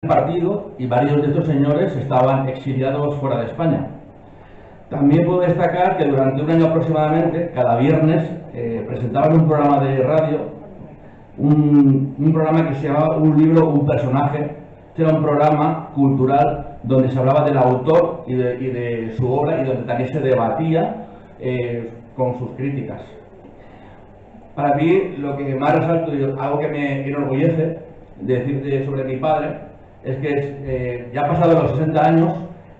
partido y varios de estos señores estaban exiliados fuera de España. También puedo destacar que durante un año aproximadamente, cada viernes, presentaban un programa de radio, un programa que se llamaba Un libro, un personaje. Era un programa cultural donde se hablaba del autor y de su obra y donde también se debatía con sus críticas. Para mí, lo que más resalto y algo que me enorgullece de decirte sobre mi padre es que ya pasado los 60 años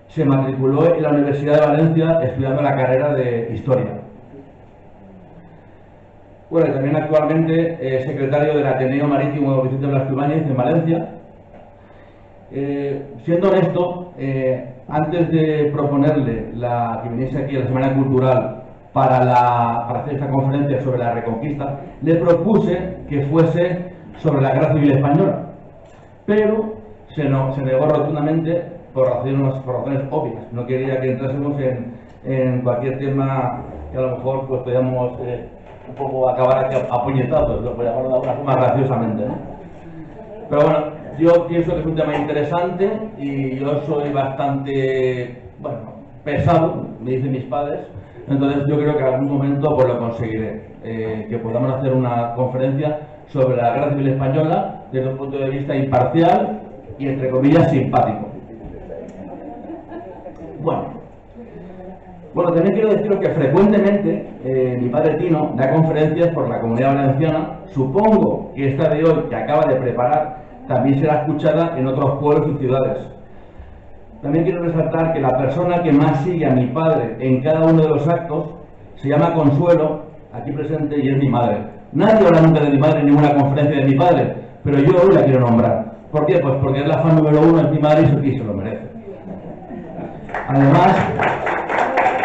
se matriculó en la Universidad de Valencia estudiando la carrera de Historia. Bueno, y también actualmente es secretario del Ateneo Marítimo Vicente Blasco Ibáñez en Valencia. Siendo honesto, antes de proponerle que viniese aquí a la Semana Cultural para hacer esta conferencia sobre la Reconquista, le propuse que fuese sobre la Guerra Civil Española, pero se negó rotundamente por razones obvias. No quería que entrásemos en cualquier tema que a lo mejor pues podíamos un poco acabar aquí a puñetazos, lo podríamos de alguna forma graciosamente, ¿no? Pero bueno, yo pienso que es un tema interesante y yo soy bastante, bueno, pesado, me dicen mis padres, entonces yo creo que en algún momento pues lo conseguiré, que podamos hacer una conferencia sobre la Guerra Civil Española desde un punto de vista imparcial y entre comillas simpático. Bueno, también quiero deciros que frecuentemente mi padre Tino da conferencias por la Comunidad Valenciana. Supongo que esta de hoy, que acaba de preparar, también será escuchada en otros pueblos y ciudades. También quiero resaltar que la persona que más sigue a mi padre en cada uno de los actos se llama Consuelo, aquí presente, y es mi madre. Nadie habla nunca de mi madre en ninguna conferencia de mi padre, pero yo hoy la quiero nombrar. ¿Por qué? Pues porque es la fan número 1 de mi madre y se lo merece. Además,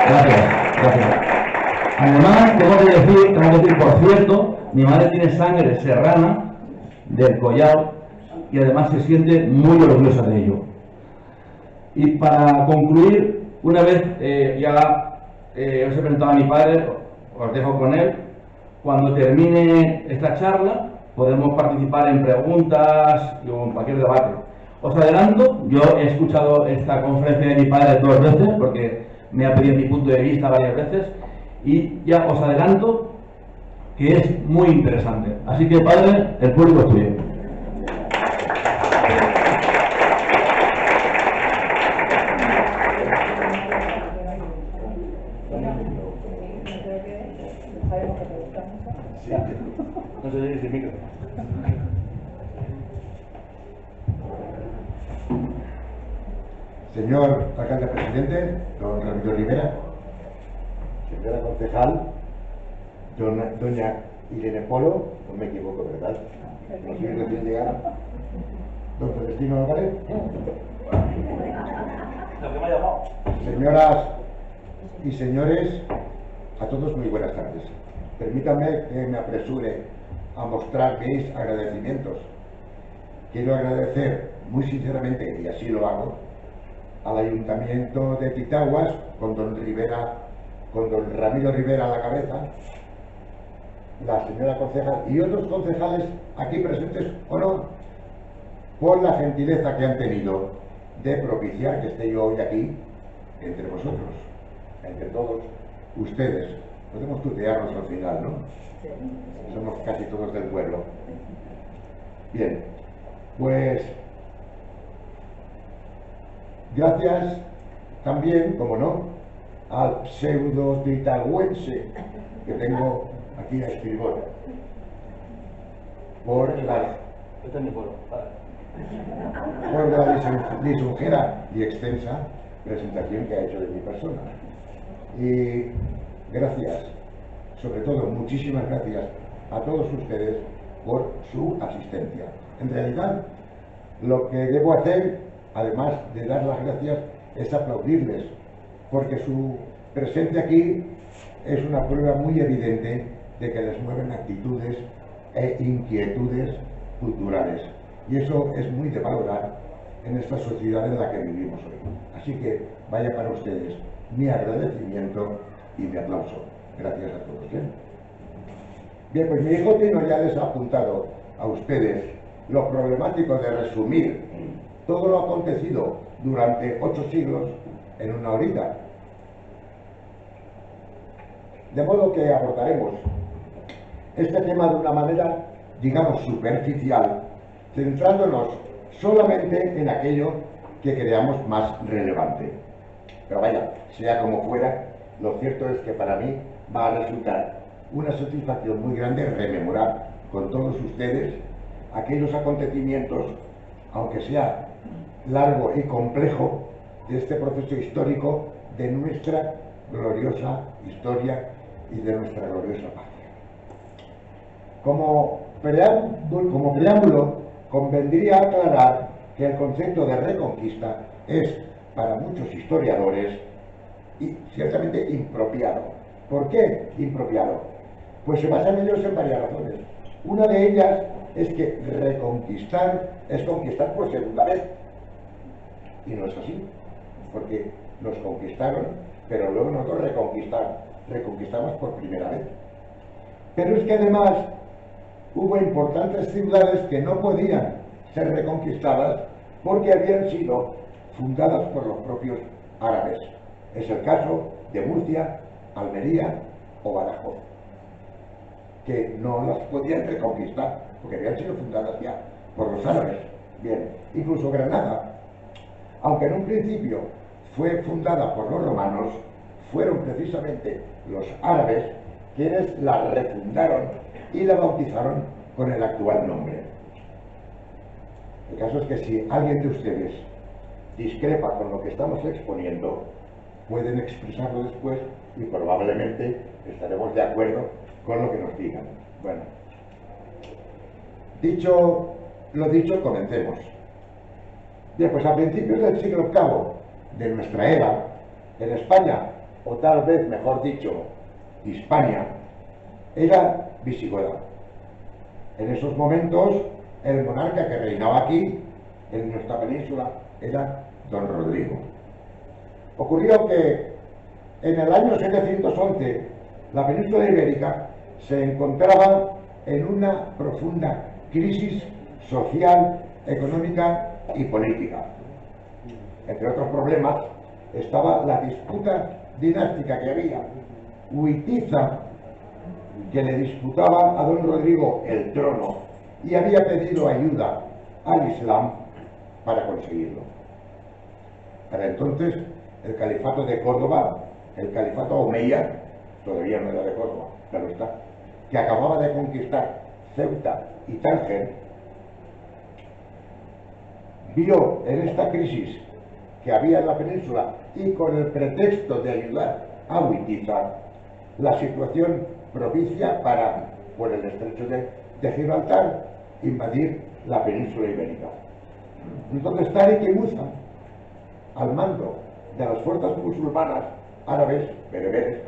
gracias. Además, tengo que decir, por cierto, mi madre tiene sangre serrana del Collao y además se siente muy orgullosa de ello. Y para concluir, una vez os he presentado a mi padre, os dejo con él. Cuando termine esta charla, podemos participar en preguntas y en cualquier debate. Os adelanto, yo he escuchado esta conferencia de mi padre 2 veces, porque me ha pedido mi punto de vista varias veces, y ya os adelanto que es muy interesante. Así que, padre, el público es tuyo. No sé si micro. Señor alcalde presidente, don Ramiro Rivera, señora concejal, doña Irene Polo, no me equivoco, ¿verdad? No soy recién llegada. Don Celestino Álvarez. Señoras y señores, a todos muy buenas tardes. Permítanme que me apresure a mostrar mis agradecimientos. Quiero agradecer muy sinceramente, y así lo hago, al Ayuntamiento de Titaguas, con don Ramiro Rivera a la cabeza, la señora concejal y otros concejales aquí presentes o no, por la gentileza que han tenido de propiciar que esté yo hoy aquí entre vosotros, entre todos ustedes. Podemos tutearnos al final, ¿no? Somos casi todos del pueblo. Bien, pues gracias también, como no, al pseudo titagüense que tengo aquí a escribir por la lisonjera y extensa presentación que ha hecho de mi persona. Y gracias, sobre todo, muchísimas gracias a todos ustedes por su asistencia. En realidad, lo que debo hacer, además de dar las gracias, es aplaudirles, porque su presencia aquí es una prueba muy evidente de que les mueven actitudes e inquietudes culturales. Y eso es muy de valorar en esta sociedad en la que vivimos hoy. Así que vaya para ustedes mi agradecimiento y mi aplauso. Gracias a todos. Bien, pues mi hijo Tino ya les ha apuntado a ustedes lo problemático de resumir todo lo acontecido durante 8 siglos en una horita. De modo que abordaremos este tema de una manera, digamos, superficial, centrándonos solamente en aquello que creamos más relevante. Pero vaya, sea como fuera, lo cierto es que para mí va a resultar una satisfacción muy grande rememorar con todos ustedes aquellos acontecimientos, aunque sea largo y complejo, de este proceso histórico de nuestra gloriosa historia y de nuestra gloriosa patria. Como preámbulo, convendría aclarar que el concepto de reconquista es, para muchos historiadores, y ciertamente impropiado. ¿Por qué impropiado? Pues se basan ellos en varias razones. Una de ellas es que reconquistar es conquistar por segunda vez. Y no es así, porque nos conquistaron, pero luego nosotros reconquistamos por primera vez. Pero es que además hubo importantes ciudades que no podían ser reconquistadas porque habían sido fundadas por los propios árabes. Es el caso de Murcia, Almería o Badajoz, que no las podían reconquistar porque habían sido fundadas ya por los árabes. Bien, incluso Granada, aunque en un principio fue fundada por los romanos, fueron precisamente los árabes quienes la refundaron y la bautizaron con el actual nombre. El caso es que si alguien de ustedes discrepa con lo que estamos exponiendo, pueden expresarlo después y probablemente estaremos de acuerdo con lo que nos digan. Bueno, lo dicho, comencemos. Bien, pues a principios del siglo VIII de nuestra era, en España, o tal vez mejor dicho, Hispania, era visigoda. En esos momentos, el monarca que reinaba aquí, en nuestra península, era don Rodrigo. Ocurrió que en el año 711 la península ibérica se encontraba en una profunda crisis social, económica y política. Entre otros problemas estaba la disputa dinástica que había. Witiza, que le disputaba a don Rodrigo el trono y había pedido ayuda al Islam para conseguirlo. Para entonces, el califato de Córdoba, el califato omeya, todavía no era de Córdoba, claro está, que acababa de conquistar Ceuta y Tánger, vio en esta crisis que había en la península y con el pretexto de ayudar a Witiza, la situación propicia para, por el estrecho de Gibraltar, invadir la península ibérica. Entonces Tariq y Musa, al mando de las fuerzas musulmanas árabes, bereberes,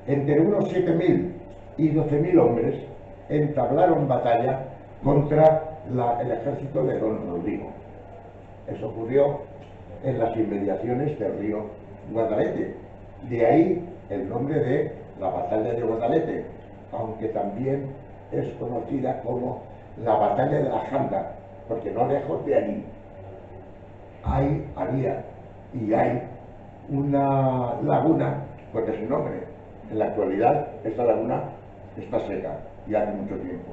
entre unos 7.000 y 12.000 hombres, entablaron batalla contra el ejército de don Rodrigo. Eso ocurrió en las inmediaciones del río Guadalete. De ahí el nombre de la batalla de Guadalete, aunque también es conocida como la batalla de la Janda, porque no lejos de allí había y hay una laguna pues de su nombre. En la actualidad esta laguna está seca y hace mucho tiempo.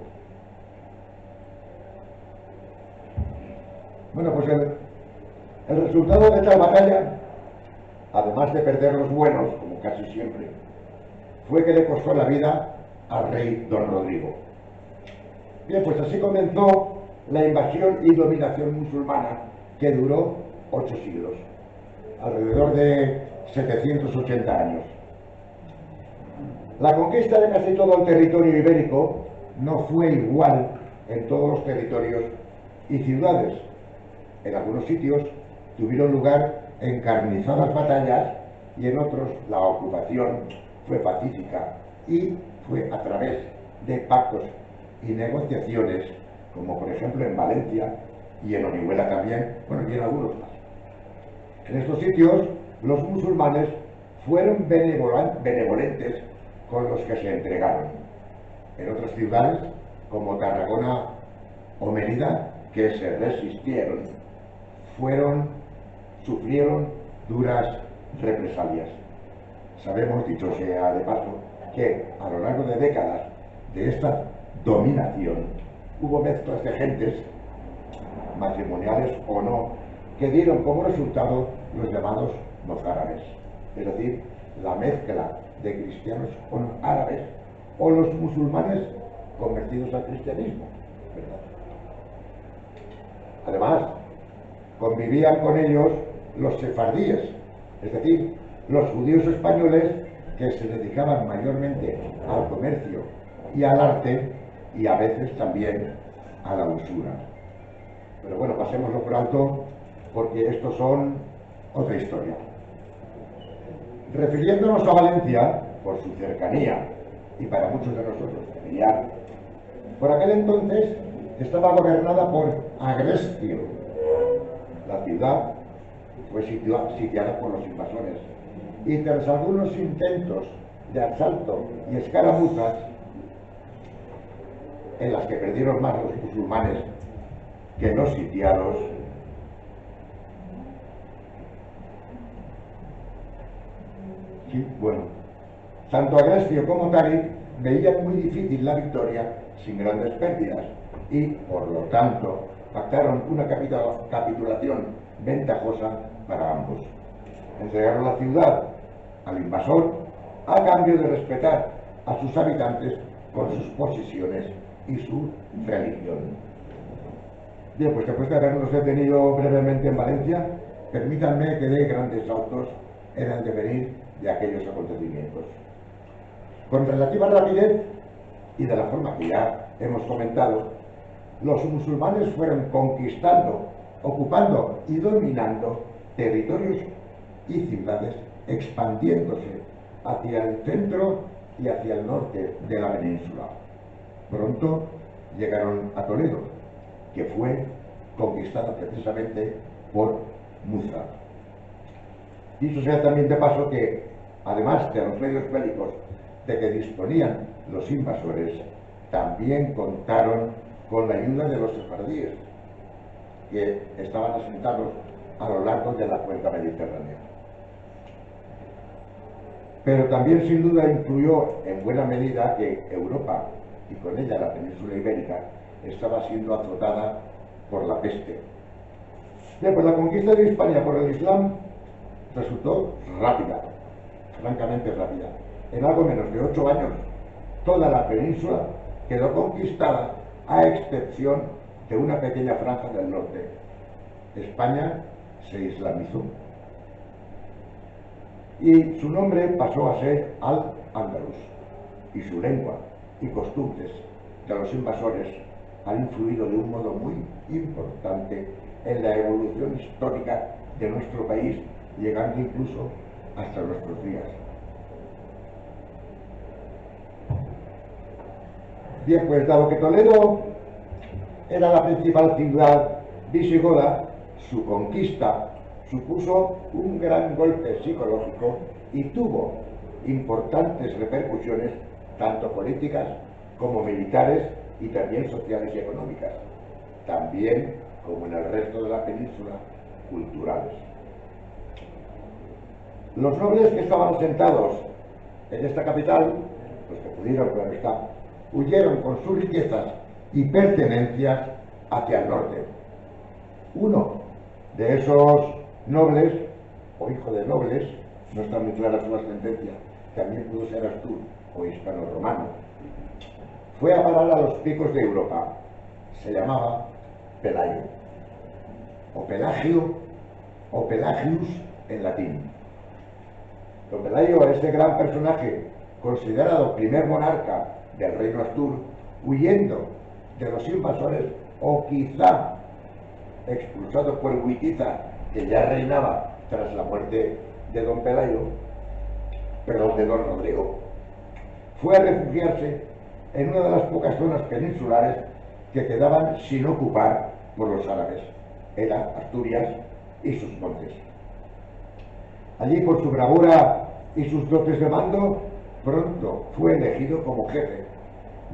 Bueno, pues el resultado de esta batalla, además de perder los buenos, como casi siempre, fue que le costó la vida al rey don Rodrigo. Bien, pues así comenzó la invasión y dominación musulmana que duró 8 siglos, alrededor de 780 años. La conquista de casi todo el territorio ibérico no fue igual en todos los territorios y ciudades. En algunos sitios tuvieron lugar encarnizadas batallas y en otros la ocupación fue pacífica y fue a través de pactos y negociaciones, como por ejemplo en Valencia y en Orihuela también, bueno, y en algunos más. En estos sitios los musulmanes fueron benevolentes con los que se entregaron. En otras ciudades, como Tarragona o Mérida, que se resistieron, sufrieron duras represalias. Sabemos, dicho sea de paso, que a lo largo de décadas de esta dominación hubo mezclas de gentes, matrimoniales o no, que dieron como resultado los llamados mozárabes, es decir, la mezcla de cristianos con árabes o los musulmanes convertidos al cristianismo, ¿verdad? Además, convivían con ellos los sefardíes, es decir, los judíos españoles que se dedicaban mayormente al comercio y al arte y a veces también a la usura. Pero bueno, pasémoslo por alto porque estos son otra historia. Refiriéndonos a Valencia, por su cercanía y para muchos de nosotros familiar, por aquel entonces estaba gobernada por Agrestio. La ciudad fue sitiada por los invasores y tras algunos intentos de asalto y escaramuzas, en las que perdieron más los musulmanes que los sitiados, tanto Agrestio como Táric veían muy difícil la victoria sin grandes pérdidas y, por lo tanto, pactaron una capitulación ventajosa para ambos. Entregaron la ciudad al invasor a cambio de respetar a sus habitantes con sus posesiones y su religión. Bien, pues después de habernos detenido brevemente en Valencia, permítanme que dé grandes saltos en el devenir de aquellos acontecimientos. Con relativa rapidez y de la forma que ya hemos comentado, los musulmanes fueron conquistando, ocupando y dominando territorios y ciudades, expandiéndose hacia el centro y hacia el norte de la península. Pronto llegaron a Toledo, que fue conquistada precisamente por Musa. Dicho sea también de paso que, además de los medios bélicos de que disponían los invasores, también contaron con la ayuda de los sefardíes, que estaban asentados a lo largo de la cuenca mediterránea. Pero también sin duda influyó en buena medida que Europa, y con ella la península ibérica, estaba siendo azotada por la peste. Bien, pues la conquista de Hispania por el Islam resultó rápida, francamente rápida. En algo menos de 8 años, toda la península quedó conquistada, a excepción de una pequeña franja del norte. España se islamizó y su nombre pasó a ser Al-Ándalus, y su lengua y costumbres de los invasores han influido de un modo muy importante en la evolución histórica de nuestro país, llegando incluso hasta nuestros días. Bien, pues dado que Toledo era la principal ciudad visigoda, su conquista supuso un gran golpe psicológico y tuvo importantes repercusiones, tanto políticas como militares y también sociales y económicas, también, como en el resto de la península, culturales. Los nobles que estaban asentados en esta capital, los que pudieron, claro está, huyeron con sus riquezas y pertenencias hacia el norte. Uno de esos nobles, o hijo de nobles, no está muy clara su ascendencia, también pudo ser Astur o hispano-romano, fue a parar a los picos de Europa. Se llamaba Pelayo, o Pelagio, o Pelagius en latín. Don Pelayo, este gran personaje, considerado primer monarca del reino Astur, huyendo de los invasores, o quizá expulsado por Witiza, que ya reinaba tras la muerte de don Pelayo, perdón, de don Rodrigo, fue a refugiarse en una de las pocas zonas peninsulares que quedaban sin ocupar por los árabes. Era Asturias y sus montes. Allí, por su bravura y sus dotes de mando, pronto fue elegido como jefe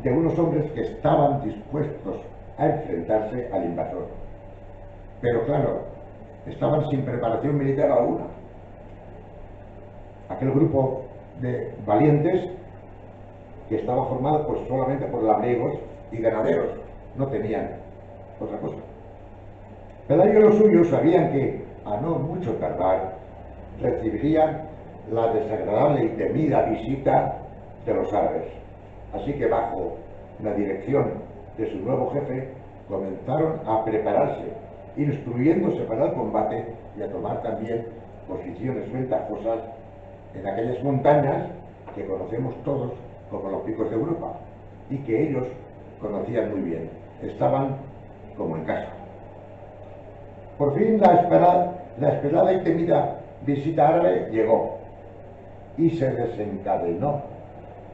de unos hombres que estaban dispuestos a enfrentarse al invasor. Pero claro, estaban sin preparación militar alguna. Aquel grupo de valientes que estaba formado pues solamente por labriegos y ganaderos, no tenían otra cosa. Pelayo y los suyos sabían que, a no mucho tardar, recibirían la desagradable y temida visita de los árabes. Así que bajo la dirección de su nuevo jefe comenzaron a prepararse, instruyéndose para el combate y a tomar también posiciones ventajosas en aquellas montañas que conocemos todos como los picos de Europa y que ellos conocían muy bien. Estaban como en casa. Por fin la esperada y temida visita árabe llegó y se desencadenó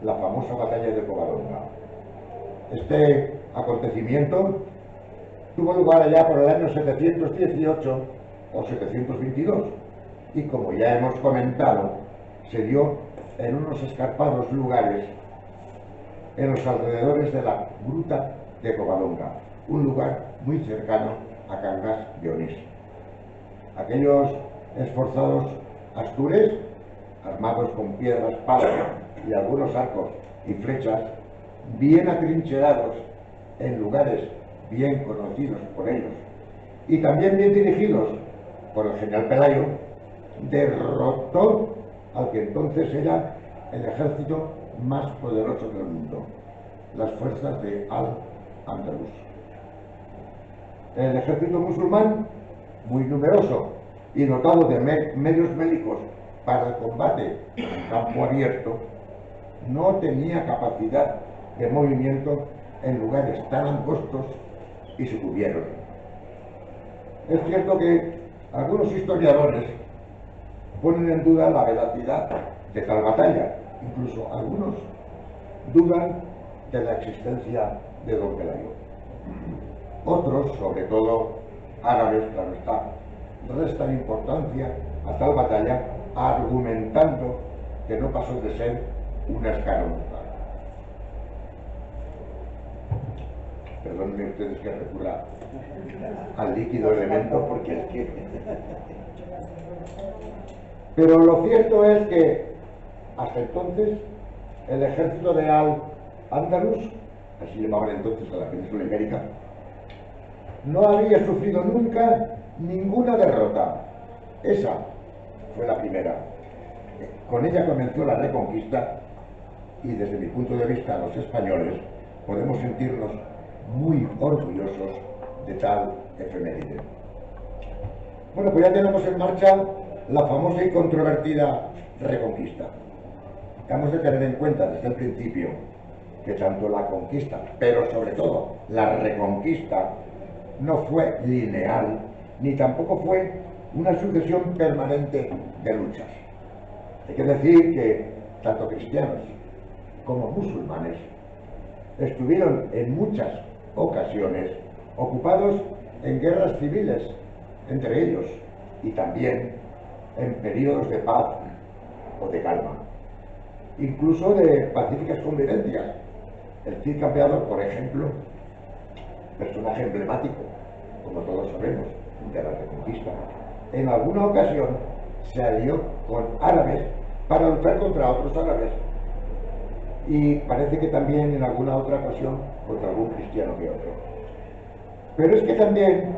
la famosa batalla de Covadonga. Este acontecimiento tuvo lugar allá por el año 718 o 722 y, como ya hemos comentado, se dio en unos escarpados lugares en los alrededores de la gruta de Covadonga, un lugar muy cercano a Cangas de Onís. Aquellos esforzados astures, armados con piedras, palos y algunos arcos y flechas, bien atrincherados en lugares bien conocidos por ellos y también bien dirigidos por el general Pelayo, derrotó al que entonces era el ejército más poderoso del mundo, las fuerzas de Al-Ándalus. El ejército musulmán, muy numeroso y dotado de medios bélicos para el combate en campo abierto, no tenía capacidad de movimiento en lugares tan angostos y sucumbieron. Es cierto que algunos historiadores ponen en duda la veracidad de tal batalla, incluso algunos dudan de la existencia de don Pelayo. Otros, sobre todo árabes, claro está, restan importancia a tal batalla argumentando que no pasó de ser una escaramuzada. Perdónenme ustedes que recurra al líquido elemento porque es que... Pero lo cierto es que hasta entonces el ejército de Al-Ándalus, así llamaban entonces a la península ibérica, no había sufrido nunca ninguna derrota. Esa fue la primera. Con ella comenzó la reconquista y desde mi punto de vista los españoles podemos sentirnos muy orgullosos de tal efeméride. Bueno, pues ya tenemos en marcha la famosa y controvertida reconquista. Hemos de tener en cuenta desde el principio que tanto la conquista, pero sobre todo la reconquista, no fue lineal, ni tampoco fue una sucesión permanente de luchas. Hay que decir que tanto cristianos como musulmanes estuvieron en muchas ocasiones ocupados en guerras civiles entre ellos y también en periodos de paz o de calma, incluso de pacíficas convivencias. El Cid Campeador, por ejemplo, personaje emblemático, como todos sabemos, de la Reconquista, en alguna ocasión se alió con árabes para luchar contra otros árabes y parece que también en alguna otra ocasión contra algún cristiano que otro. Pero es que también,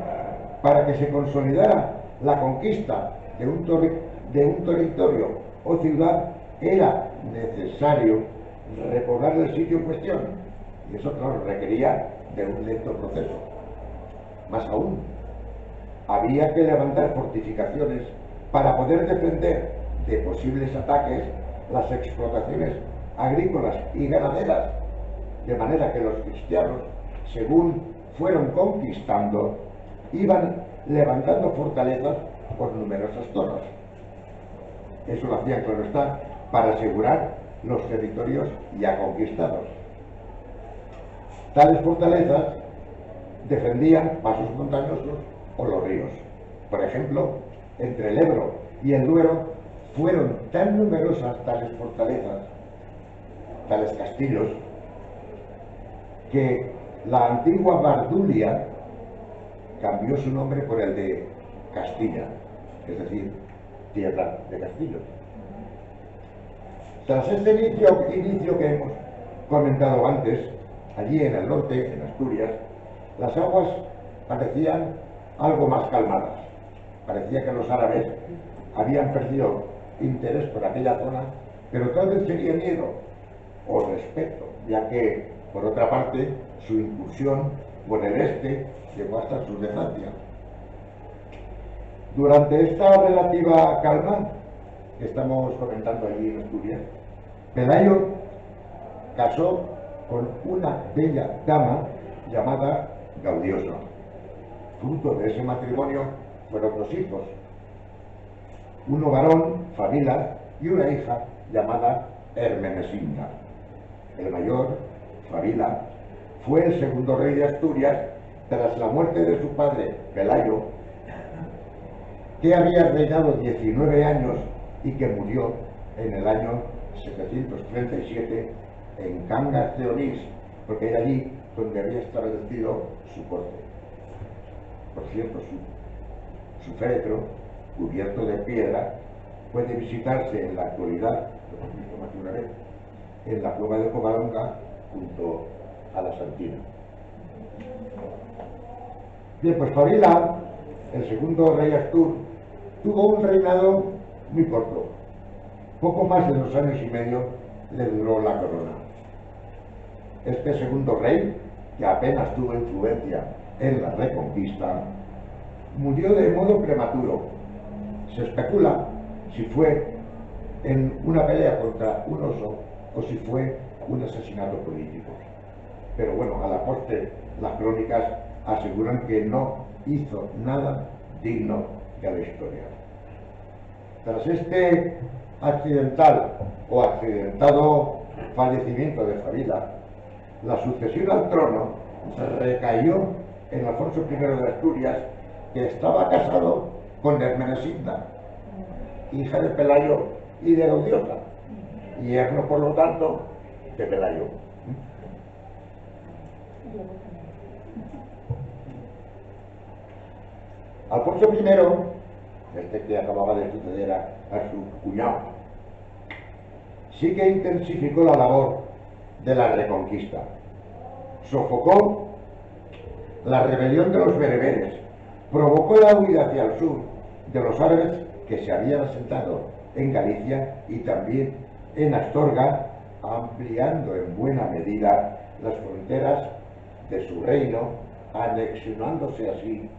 para que se consolidara la conquista de un territorio o ciudad, era necesario repoblar el sitio en cuestión, y eso, claro, requería de un lento proceso. Más aún, había que levantar fortificaciones para poder defender de posibles ataques las explotaciones agrícolas y ganaderas, de manera que los cristianos, según fueron conquistando, iban levantando fortalezas por numerosas zonas. Eso lo hacían, claro está, para asegurar los territorios ya conquistados. Tales fortalezas defendían pasos montañosos o los ríos. Por ejemplo, entre el Ebro y el Duero fueron tan numerosas tales fortalezas, tales castillos, que la antigua Bardulia cambió su nombre por el de Castilla, es decir, tierra de castillos. Tras este inicio que hemos comentado antes, allí en el norte, en Asturias, las aguas parecían algo más calmadas. Parecía que los árabes habían perdido interés por aquella zona, pero tal vez sería miedo o respeto, ya que, por otra parte, su incursión por el este llegó hasta el sur de Francia. Durante esta relativa calma que estamos comentando allí en Asturias, Pelayo casó con una bella dama llamada Gaudiosa. Fruto de ese matrimonio fueron dos hijos, uno varón, Fabila, y una hija llamada Hermenesinda. El mayor, Fabila, fue el segundo rey de Asturias tras la muerte de su padre, Pelayo, que había reinado 19 años y que murió en el año 737 en Cangas de Onís, porque era allí donde había establecido su corte. Por cierto, su féretro, cubierto de piedra, puede visitarse en la actualidad, lo hemos visto más de una vez, en la cueva de Covadonga, junto a la Santina. Bien, pues Fabila, el segundo rey Astur, tuvo un reinado muy corto. Poco más de 2 años y medio le duró la corona. Este segundo rey, que apenas tuvo influencia en la Reconquista, murió de modo prematuro. Se especula si fue en una pelea contra un oso o si fue un asesinato político. Pero bueno, a la postre las crónicas aseguran que no hizo nada digno de la historia. Tras este accidental o accidentado fallecimiento de Fabila, la sucesión al trono recayó en Alfonso I de Asturias, que estaba casado con Hermenesinda, hija de Pelayo y de Gaudiosa, y yerno, por lo tanto, de Pelayo. Alfonso I, este que acababa de suceder a su cuñado, sí que intensificó la labor de la Reconquista. Sofocó la rebelión de los bereberes, provocó la huida hacia el sur de los árabes que se habían asentado en Galicia y también en Astorga, ampliando en buena medida las fronteras de su reino, anexionándose así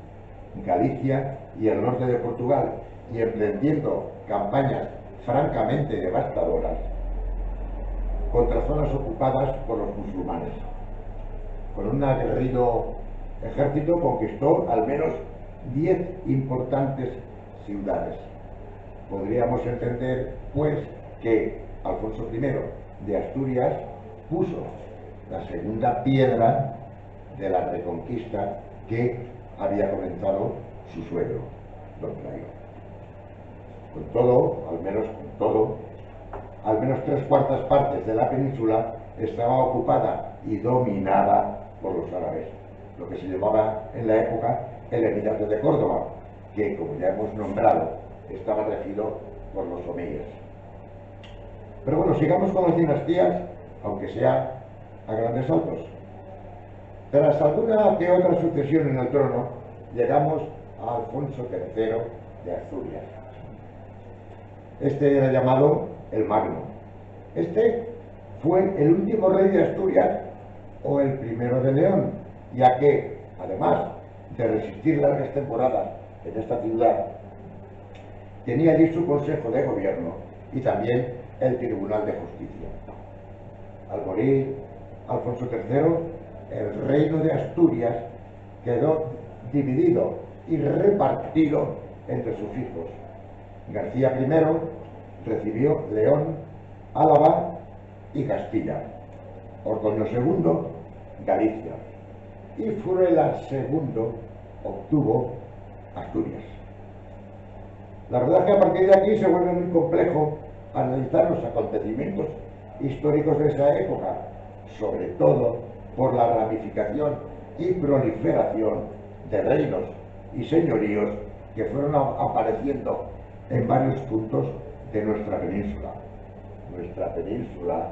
Galicia y el norte de Portugal y emprendiendo campañas francamente devastadoras contra zonas ocupadas por los musulmanes. Con un aguerrido ejército conquistó al menos 10 importantes ciudades. Podríamos entender, pues, que Alfonso I de Asturias puso la segunda piedra de la Reconquista que había comenzado su suegro, don Pelayo. Con todo, al menos 3/4 partes de la península estaba ocupada y dominada por los árabes, lo que se llamaba en la época el Emirato de Córdoba, que, como ya hemos nombrado, estaba regido por los omeyas. Pero bueno, sigamos con las dinastías, aunque sea a grandes saltos. Tras alguna que otra sucesión en el trono, llegamos a Alfonso III de Asturias. Este era llamado el Magno. Este fue el último rey de Asturias o el primero de León, ya que, además de resistir largas temporadas en esta ciudad, tenía allí su consejo de gobierno y también el Tribunal de Justicia. Al morir Alfonso III, el reino de Asturias quedó dividido y repartido entre sus hijos. García I recibió León, Álava y Castilla. Ordoño II, Galicia. Y Fruela II obtuvo Asturias. La verdad es que a partir de aquí se vuelve muy complejo analizar los acontecimientos históricos de esa época, sobre todo por la ramificación y proliferación de reinos y señoríos que fueron apareciendo en varios puntos de nuestra península. Nuestra península,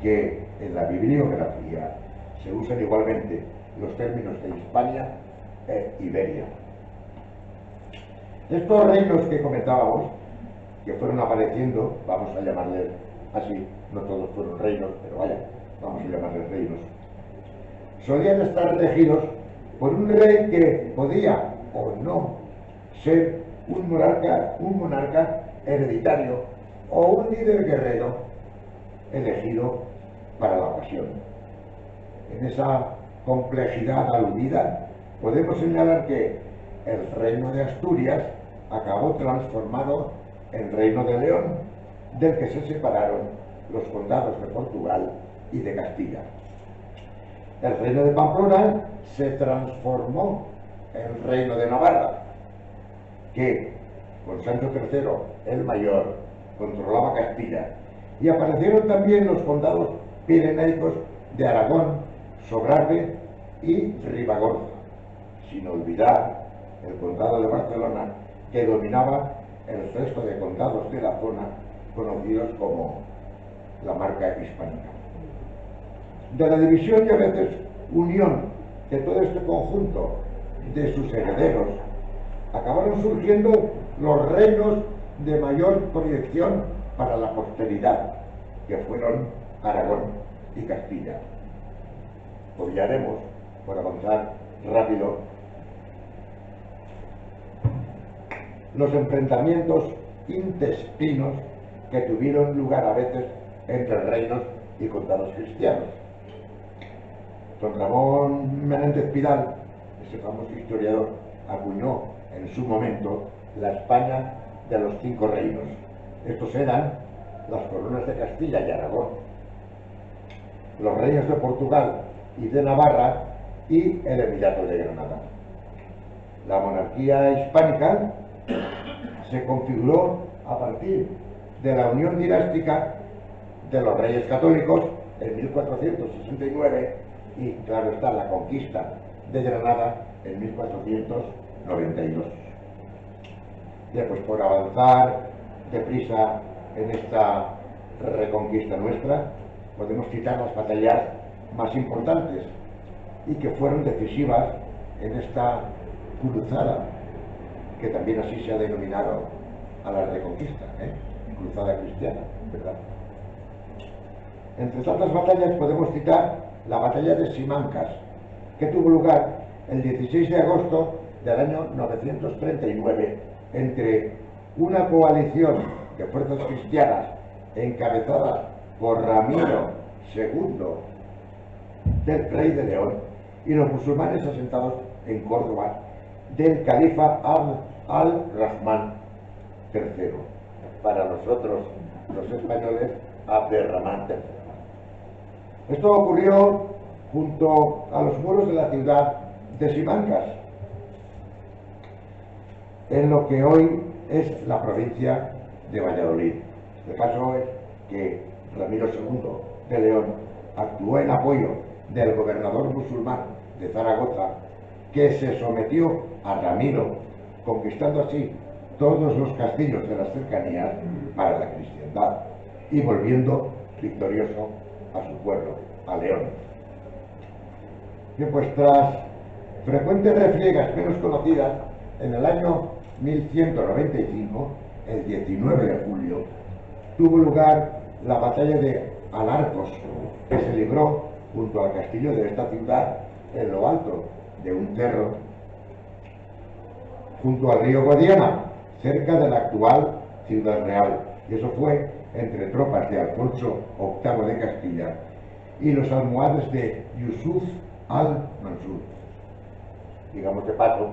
que en la bibliografía se usan igualmente los términos de Hispania e Iberia. Estos reinos que comentábamos, que fueron apareciendo, vamos a llamarles así, no todos fueron reinos, pero vaya, vamos a llamarles reinos, solían estar regidos por un rey que podía o no ser un monarca hereditario o un líder guerrero elegido para la ocasión. En esa complejidad aludida podemos señalar que el reino de Asturias acabó transformado en reino de León, del que se separaron los condados de Portugal y de Castilla. El reino de Pamplona se transformó en reino de Navarra, que con Sancho III el Mayor controlaba Castilla, y aparecieron también los condados pirenaicos de Aragón, Sobrarbe y Ribagorza, sin olvidar el condado de Barcelona, que dominaba el resto de condados de la zona conocidos como la marca hispánica. De la división y a veces unión de todo este conjunto de sus herederos acabaron surgiendo los reinos de mayor proyección para la posteridad, que fueron Aragón y Castilla. Obviaremos, por avanzar rápido, los enfrentamientos intestinos que tuvieron lugar a veces entre reinos y condados cristianos. Don Ramón Menéndez Pidal, ese famoso historiador, acuñó en su momento la España de los 5 reinos. Estos eran las coronas de Castilla y Aragón, los reinos de Portugal y de Navarra y el Emirato de Granada. La monarquía hispánica se configuró a partir de la unión dinástica de los reyes católicos en 1469 y, claro está, la conquista de Granada en 1492. Bien, pues por avanzar deprisa en esta reconquista nuestra, podemos citar las batallas más importantes y que fueron decisivas en esta cruzada, que también así se ha denominado a la reconquista, cruzada cristiana, ¿verdad? Entre tantas batallas podemos citar la batalla de Simancas, que tuvo lugar el 16 de agosto del año 939 entre una coalición de fuerzas cristianas encabezadas por Ramiro II, del rey de León, y los musulmanes asentados en Córdoba del califa al-Rahman III. Para nosotros, los españoles, Abderramán III. Esto ocurrió junto a los muros de la ciudad de Simancas, en lo que hoy es la provincia de Valladolid. El caso es que Ramiro II de León actuó en apoyo del gobernador musulmán de Zaragoza, que se sometió a Ramiro, conquistando así todos los castillos de las cercanías para la cristiandad y volviendo victorioso a su pueblo, a León. Bien, pues tras frecuentes refriegas menos conocidas, en el año 1195, el 19 de julio, tuvo lugar la batalla de Alarcos, que se libró junto al castillo de esta ciudad en lo alto de un cerro, junto al río Guadiana, cerca de la actual Ciudad Real. Y eso fue entre tropas de Alfonso VIII de Castilla y los almohades de Yusuf al-Mansur. Digamos de paso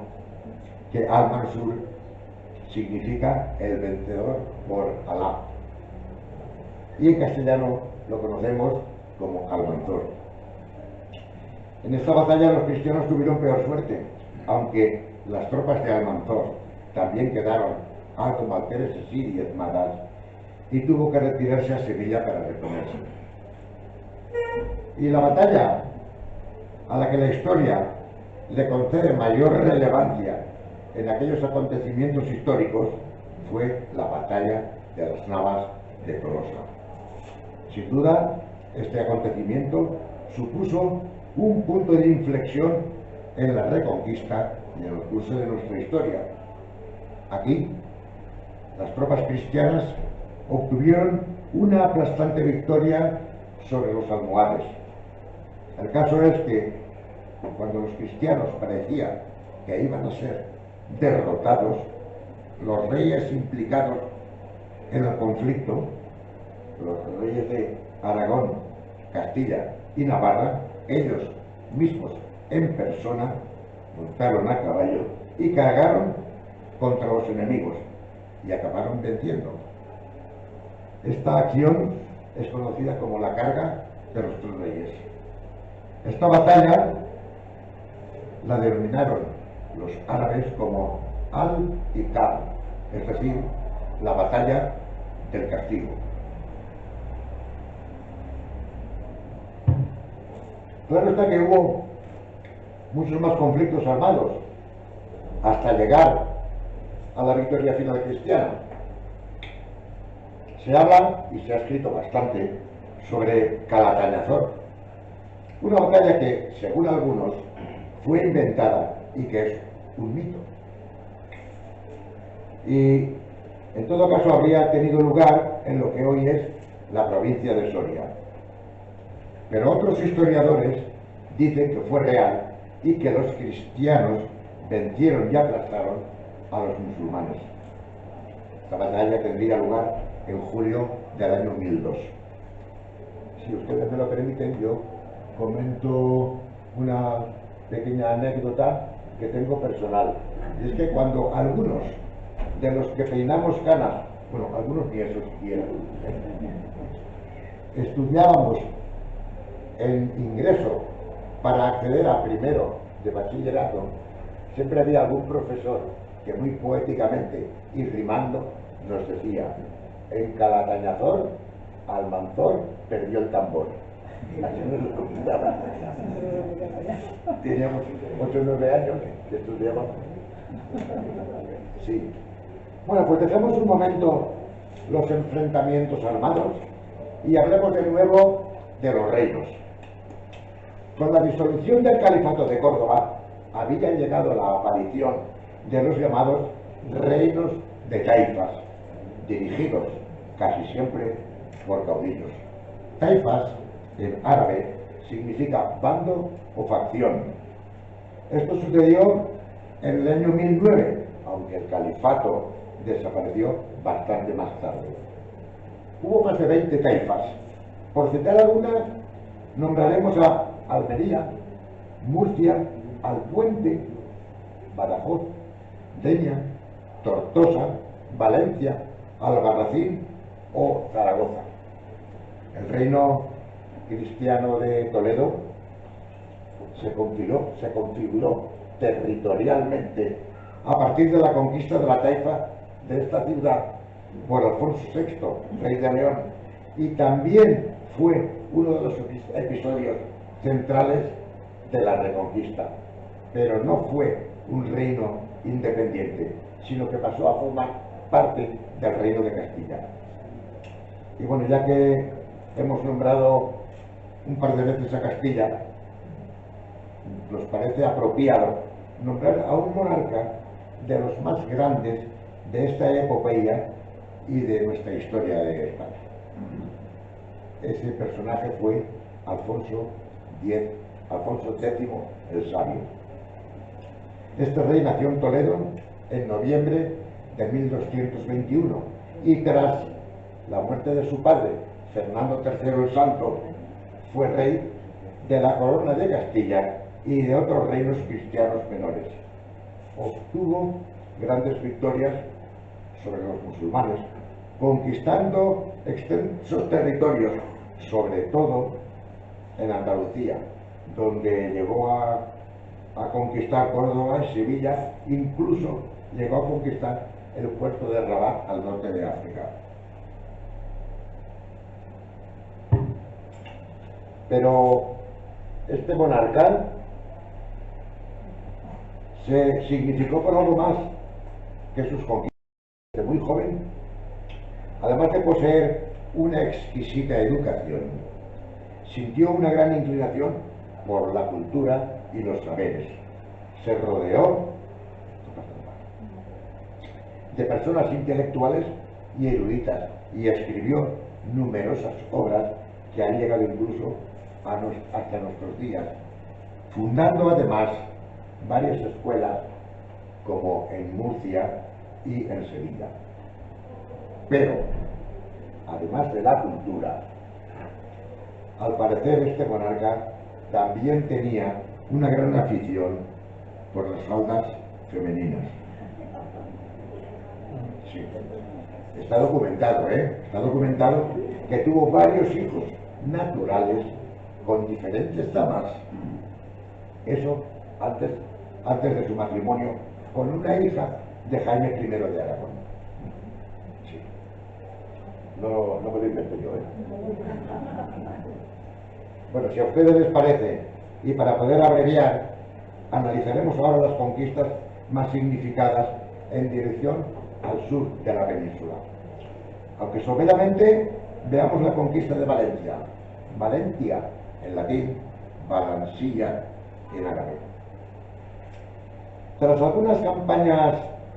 que al-Mansur significa el vencedor por Alá, y en castellano lo conocemos como Almanzor. En esta batalla los cristianos tuvieron peor suerte, aunque las tropas de Almanzor también quedaron algo malteres y diezmadas, y tuvo que retirarse a Sevilla para reponerse. Y la batalla a la que la historia le concede mayor relevancia en aquellos acontecimientos históricos fue la batalla de las Navas de Tolosa. Sin duda, este acontecimiento supuso un punto de inflexión en la Reconquista y en el curso de nuestra historia. Aquí, las tropas cristianas obtuvieron una aplastante victoria sobre los almohades. El caso es que, cuando los cristianos parecía que iban a ser derrotados, los reyes implicados en el conflicto, los reyes de Aragón, Castilla y Navarra, ellos mismos en persona, montaron a caballo y cargaron contra los enemigos y acabaron venciendo. Esta acción es conocida como la carga de los tres reyes. Esta batalla la denominaron los árabes como Al-Iqab, es decir, la batalla del castigo. Claro está que hubo muchos más conflictos armados hasta llegar a la victoria final cristiana. Se habla y se ha escrito bastante sobre Calatañazor, una batalla que, según algunos, fue inventada y que es un mito. Y en todo caso habría tenido lugar en lo que hoy es la provincia de Soria. Pero otros historiadores dicen que fue real y que los cristianos vencieron y aplastaron a los musulmanes. Esta batalla tendría lugar en julio del año 1002. Si ustedes me lo permiten, yo comento una pequeña anécdota que tengo personal. Y es que cuando algunos de los que peinamos canas, bueno, algunos ni eso siquiera, estudiábamos en ingreso para acceder a primero de bachillerato, siempre había algún profesor que muy poéticamente y rimando nos decía: en Calatañazor, Almanzor perdió el tambor. Así nos lo contaba. Teníamos 8 o 9 años que estudiábamos. Sí. Bueno, pues dejemos un momento los enfrentamientos armados y hablemos de nuevo de los reinos. Con la disolución del Califato de Córdoba había llegado la aparición de los llamados reinos de taifas, dirigidos casi siempre por caudillos. Taifas, en árabe, significa bando o facción. Esto sucedió en el año 1009, aunque el califato desapareció bastante más tarde. Hubo más de 20 taifas. Por citar algunas, nombraremos a Almería, Murcia, Alpuente, Badajoz, Denia, Tortosa, Valencia, Albarracín o Zaragoza. El reino cristiano de Toledo se configuró territorialmente a partir de la conquista de la taifa de esta ciudad por Alfonso VI, rey de León, y también fue uno de los episodios centrales de la Reconquista, pero no fue un reino independiente, sino que pasó a formar parte del reino de Castilla. Y bueno, ya que hemos nombrado un par de veces a Castilla, nos parece apropiado nombrar a un monarca de los más grandes de esta epopeya y de nuestra historia de España. Ese personaje fue Alfonso X el Sabio. Este rey nació en Toledo en noviembre de 1221 y tras la muerte de su padre, Fernando III el Santo, fue rey de la corona de Castilla y de otros reinos cristianos menores. Obtuvo grandes victorias sobre los musulmanes, conquistando extensos territorios, sobre todo en Andalucía, donde llegó a conquistar Córdoba y Sevilla, incluso llegó a conquistar el puerto de Rabat al norte de África. Pero este monarca se significó por algo más que sus conquistas. Desde muy joven, además de poseer una exquisita educación, sintió una gran inclinación por la cultura y los saberes. Se rodeó de personas intelectuales y eruditas y escribió numerosas obras que han llegado incluso hasta nuestros días, fundando además varias escuelas como en Murcia y en Sevilla. Pero, además de la cultura, al parecer este monarca también tenía una gran afición por las faldas femeninas. Sí. Está documentado, Está documentado que tuvo varios hijos naturales con diferentes damas. Eso antes de su matrimonio con una hija de Jaime I de Aragón. Sí. No me lo invento yo, Bueno, si a ustedes les parece, y para poder abreviar, analizaremos ahora las conquistas más significadas en dirección al sur de la península. Aunque someramente veamos la conquista de Valencia. Valentia en latín, Valansilla en árabe. Tras algunas campañas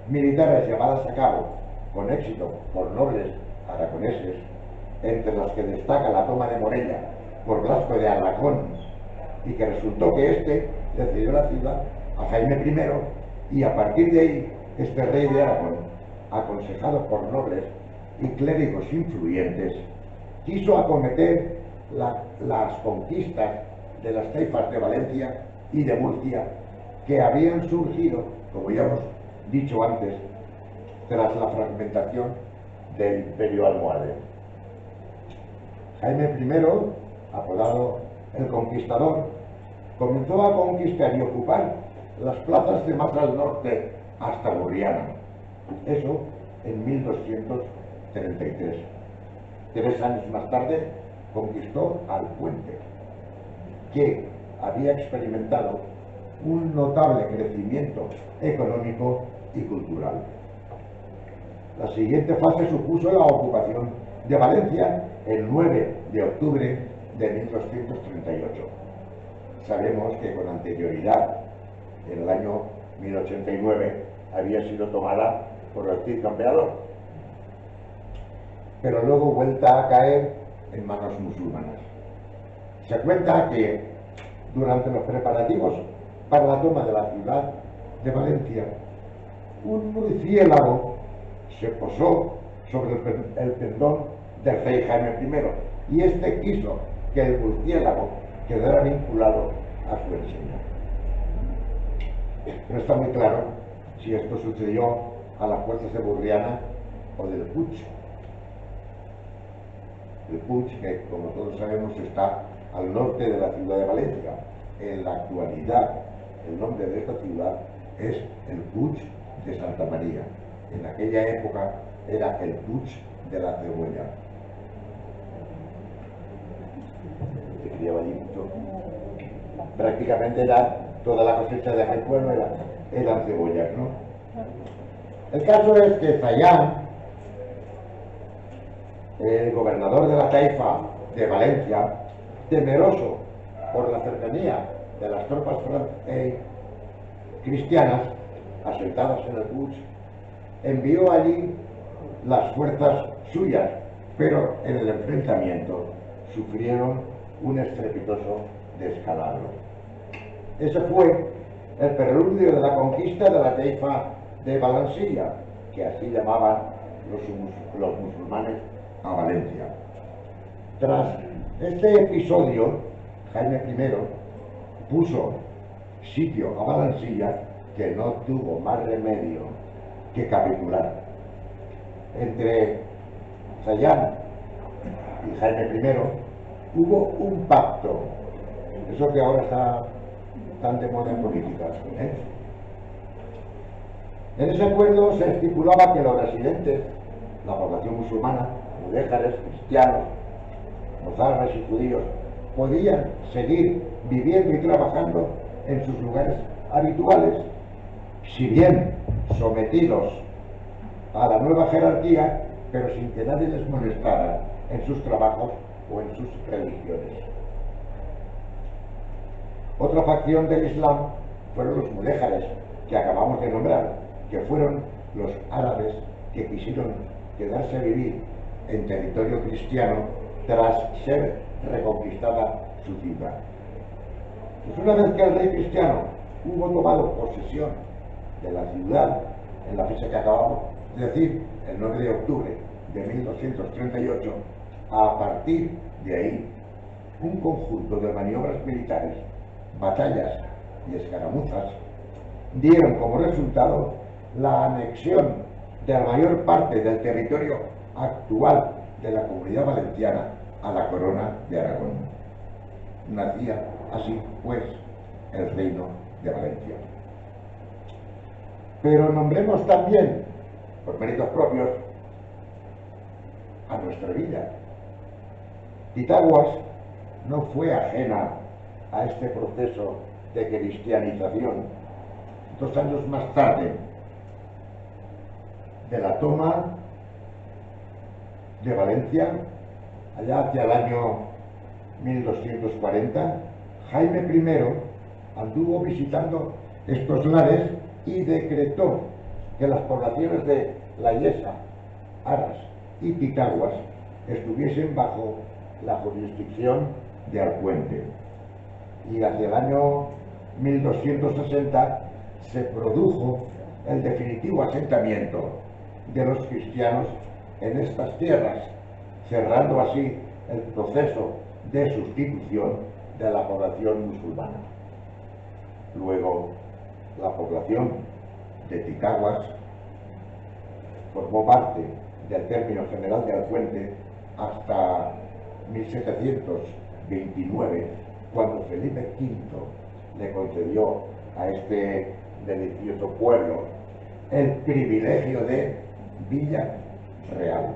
militares llevadas a cabo con éxito por nobles aragoneses, entre las que destaca la toma de Morella por Blasco de Alagón, y que resultó que éste le cedió la ciudad a Jaime I, y a partir de ahí este rey de Aragón, aconsejado por nobles y clérigos influyentes, quiso acometer las conquistas de las taifas de Valencia y de Murcia, que habían surgido, como ya hemos dicho antes, tras la fragmentación del Imperio almohade. Jaime I, apodado el Conquistador, comenzó a conquistar y ocupar las plazas de más al norte hasta Burriana. Eso en 1233. 3 años más tarde conquistó Alpuente, que había experimentado un notable crecimiento económico y cultural. La siguiente fase supuso la ocupación de Valencia el 9 de octubre de 1238. Sabemos que con anterioridad, en el año 1089, había sido tomada por el Cid Campeador, pero luego vuelta a caer en manos musulmanas. Se cuenta que durante los preparativos para la toma de la ciudad de Valencia, un murciélago se posó sobre el pendón del rey Jaime I, y este quiso que el murciélago quedara vinculado a su enseña. No está muy claro si esto sucedió a las fuerzas de Burriana o del Puig. El Puig, que como todos sabemos está al norte de la ciudad de Valencia. En la actualidad, el nombre de esta ciudad es el Puig de Santa María. En aquella época era el Puig de la Cebolla. Se criaba allí mucho. Prácticamente era toda la cosecha de aquel pueblo eran cebollas, ¿no? El caso es que Zayán, el gobernador de la taifa de Valencia, temeroso por la cercanía de las tropas cristianas asentadas en el Puig, envió allí las fuerzas suyas, pero en el enfrentamiento sufrieron un estrepitoso descalabro. Ese fue el preludio de la conquista de la taifa de Valansilla, que así llamaban los musulmanes a Valencia. Tras este episodio, Jaime I puso sitio a Valansilla, que no tuvo más remedio que capitular. Entre Zayán y Jaime I hubo un pacto, eso que ahora está tan de moda en política, En ese acuerdo se estipulaba que los residentes, la población musulmana, mudéjares, cristianos, mozárabes y judíos, podían seguir viviendo y trabajando en sus lugares habituales, si bien sometidos a la nueva jerarquía, pero sin que nadie les molestara en sus trabajos o en sus religiones. Otra facción del Islam fueron los mudéjares, que acabamos de nombrar, que fueron los árabes que quisieron quedarse a vivir en territorio cristiano tras ser reconquistada su ciudad. Pues una vez que el rey cristiano hubo tomado posesión de la ciudad en la fecha que acabamos de decir, el 9 de octubre de 1238, a partir de ahí, un conjunto de maniobras militares, batallas y escaramuzas dieron como resultado la anexión de la mayor parte del territorio actual de la Comunidad Valenciana a la Corona de Aragón. Nacía así, pues, el Reino de Valencia. Pero nombremos también, por méritos propios, a nuestra vida. Pitágoras no fue ajena a este proceso de cristianización. 2 años más tarde de la toma de Valencia, allá hacia el año 1240, Jaime I anduvo visitando estos lares y decretó que las poblaciones de La Yesa, Aras y Pitágoras estuviesen bajo la jurisdicción de Argüente. Y hacia el año 1260 se produjo el definitivo asentamiento de los cristianos en estas tierras, cerrando así el proceso de sustitución de la población musulmana. Luego, la población de Pitágoras formó parte del término general de Argüente hasta 1729, cuando Felipe V le concedió a este delicioso pueblo el privilegio de Villa Real.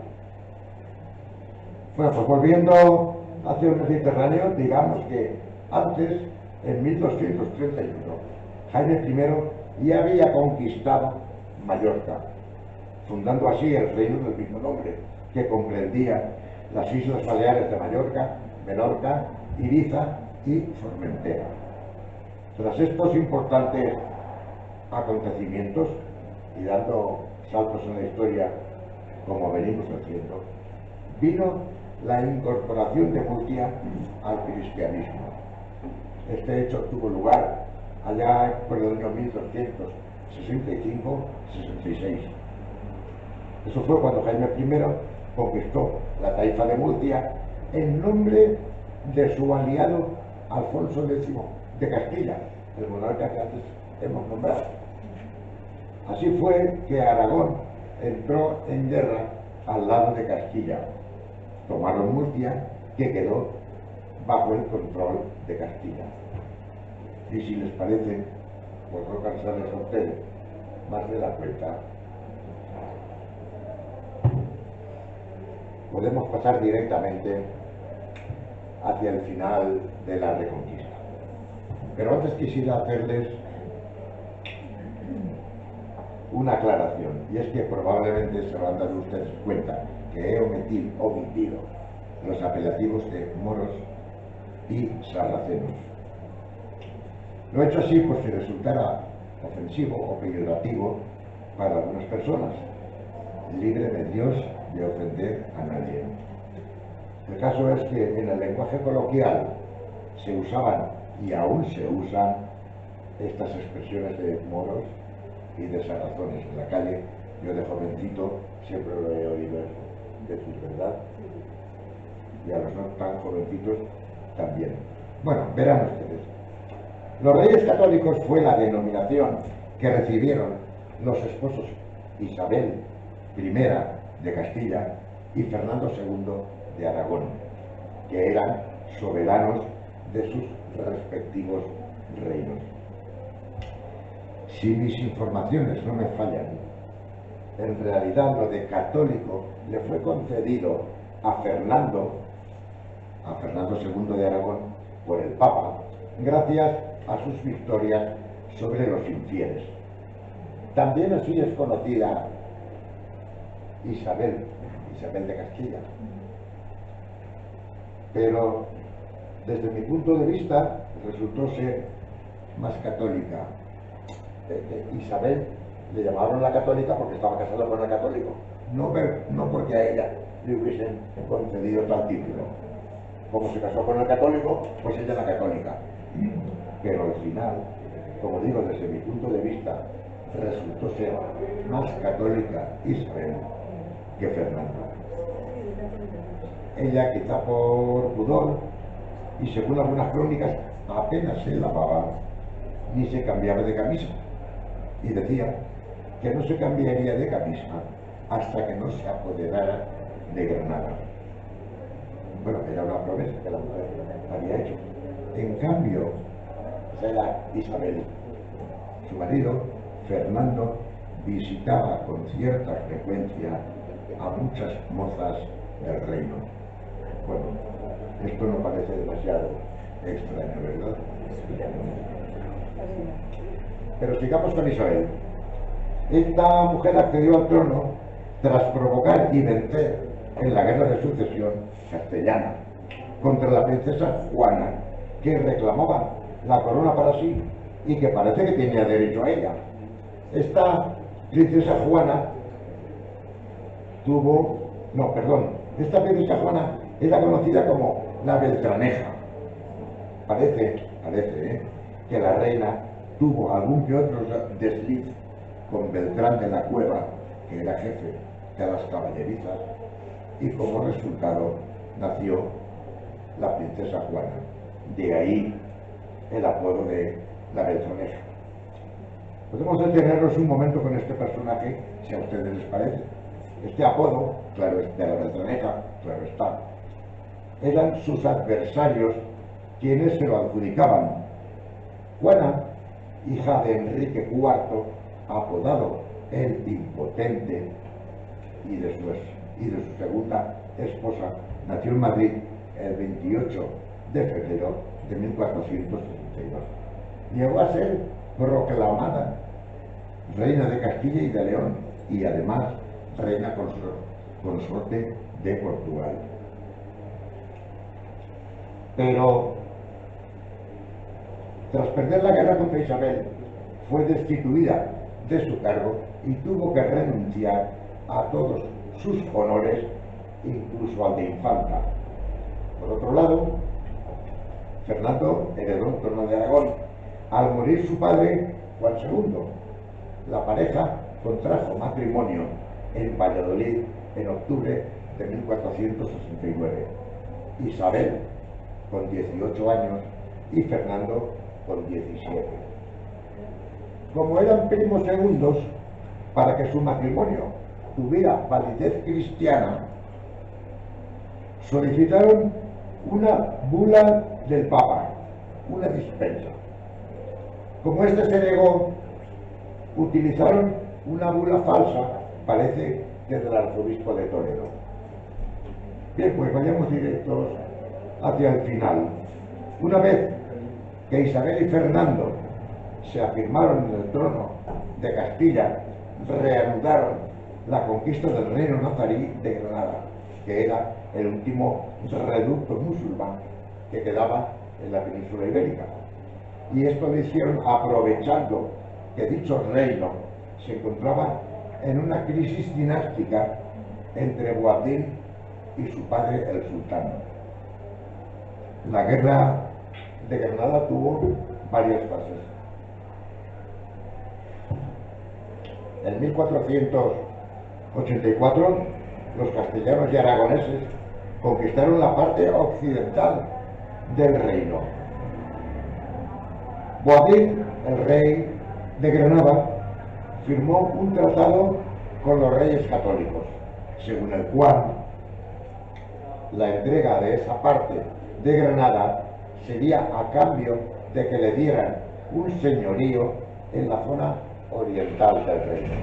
Bueno, pues volviendo hacia el Mediterráneo, digamos que antes, en 1231, Jaime I ya había conquistado Mallorca, fundando así el reino del mismo nombre, que comprendía las Islas Baleares de Mallorca, Menorca, Ibiza y Formentera. Tras estos importantes acontecimientos, y dando saltos en la historia como venimos haciendo, vino la incorporación de Murcia al cristianismo. Este hecho tuvo lugar allá por el año 1265-66. Eso fue cuando Jaime I conquistó la taifa de Murcia en nombre de su aliado Alfonso X de Castilla, el monarca que antes hemos nombrado. Así fue que Aragón entró en guerra al lado de Castilla. Tomaron Murcia, que quedó bajo el control de Castilla. Y si les parece, por no cansarles a ustedes más de la cuenta, podemos pasar directamente hacia el final de la Reconquista. Pero antes quisiera hacerles una aclaración, y es que probablemente se habrán dado ustedes cuenta que he omitido los apelativos de moros y sarracenos. Lo he hecho así por si resultara ofensivo o peyorativo para algunas personas. Líbreme Dios de ofender a nadie. El caso es que en el lenguaje coloquial se usaban y aún se usan estas expresiones de moros y de sarrazones. En la calle, yo de jovencito siempre lo he oído decir, ¿verdad? Y a los no tan jovencitos también. Bueno, verán ustedes. Los Reyes Católicos fue la denominación que recibieron los esposos Isabel I de Castilla y Fernando II de Aragón, que eran soberanos de sus respectivos reinos. Si mis informaciones no me fallan, en realidad lo de católico le fue concedido a Fernando II de Aragón por el Papa, gracias a sus victorias sobre los infieles. También así es conocida Isabel de Castilla. Pero desde mi punto de vista resultó ser más católica. Isabel le llamaron la católica porque estaba casada con el católico, no porque a ella le hubiesen concedido tal título. Como se casó con el católico, pues ella la católica. Pero al final, como digo, desde mi punto de vista, resultó ser más católica Isabel que Fernando. Ella, quizá por pudor, y según algunas crónicas, apenas se lavaba ni se cambiaba de camisa. Y decía que no se cambiaría de camisa hasta que no se apoderara de Granada. Bueno, era una promesa que la mujer había hecho. En cambio, era Isabel, su marido, Fernando, visitaba con cierta frecuencia a muchas mozas del reino. Bueno, esto no parece demasiado extraño, ¿verdad? Pero sigamos con Isabel. Esta mujer accedió al trono tras provocar y vencer en la guerra de sucesión castellana contra la princesa Juana, que reclamaba la corona para sí y que parece que tenía derecho a ella. Esta princesa Juana esta princesa Juana era conocida como la Beltraneja. Parece que la reina tuvo algún que otro desliz con Beltrán de la Cueva, que era jefe de las caballerizas, y como resultado nació la princesa Juana. De ahí el apodo de la Beltraneja. Podemos detenernos un momento con este personaje, si a ustedes les parece. Este apodo, claro, de la Beltraneja, claro está, eran sus adversarios quienes se lo adjudicaban. Juana, hija de Enrique IV, apodado el Impotente, y de su segunda esposa, nació en Madrid el 28 de febrero de 1462. Llegó a ser proclamada reina de Castilla y de León, y además reina consorte de Portugal. Pero tras perder la guerra contra Isabel, fue destituida de su cargo y tuvo que renunciar a todos sus honores, incluso al de infanta. Por otro lado, Fernando heredó el trono de Aragón. Al morir su padre, Juan II, la pareja contrajo matrimonio en Valladolid en octubre de 1469. Isabel con 18 años y Fernando con 17. Como eran primos segundos, para que su matrimonio tuviera validez cristiana, solicitaron una bula del Papa, una dispensa. Como este se negó, utilizaron una bula falsa, parece que del arzobispo de Toledo. Bien, pues vayamos directos hacia el final. Una vez que Isabel y Fernando se afirmaron en el trono de Castilla, reanudaron la conquista del reino nazarí de Granada, que era el último reducto musulmán que quedaba en la península ibérica. Y esto lo hicieron aprovechando que dicho reino se encontraba en una crisis dinástica entre Boabdil y su padre el sultán. La guerra de Granada tuvo varias fases. En 1484, los castellanos y aragoneses conquistaron la parte occidental del reino. Boabdil, el rey de Granada, firmó un tratado con los reyes católicos, según el cual la entrega de esa parte de Granada sería a cambio de que le dieran un señorío en la zona oriental del reino.